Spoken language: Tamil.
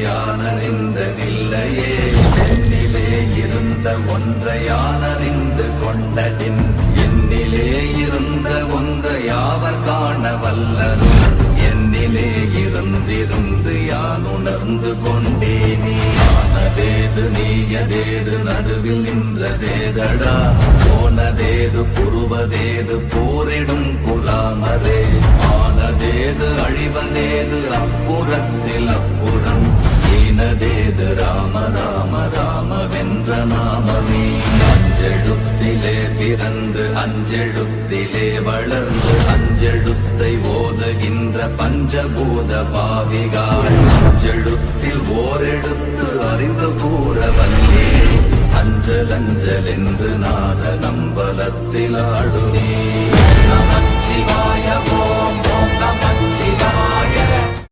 யானறிந்ததில்லையே என்னிலே இருந்த ஒன்றை யானறிந்து கொண்டடின் என்னிலே இருந்த ஒன்றை யாவர் காண வல்லரும் என்னிலே இருந்திருந்து யான் உணர்ந்து கொண்டேனே ஆனதேது நீயதேது நடுவில் நின்றதேதடா போனதேது புருவதேது போரிடும் குலாமரே ஆனதேது அழிவதேது அப்புறத்தில் அப்புறம் ஈனதேது ராம ராம ராம வென்ற நாமமே அஞ்செழுத்திலே பிறந்து அஞ்செழுத்திலே வளர்ந்து அஞ்செழுத்தை ஓதுகின்ற பஞ்சபூத பாவிகாள் அஞ்செழுத்தில் ஓரெழுத்து அறிந்து கூற வந்தே அஞ்சல் அஞ்சல் என்று நாத நம்பலத்தில் ஆடுவே நமச்சிவாய ஓம் ஓம் நமச்சிவாய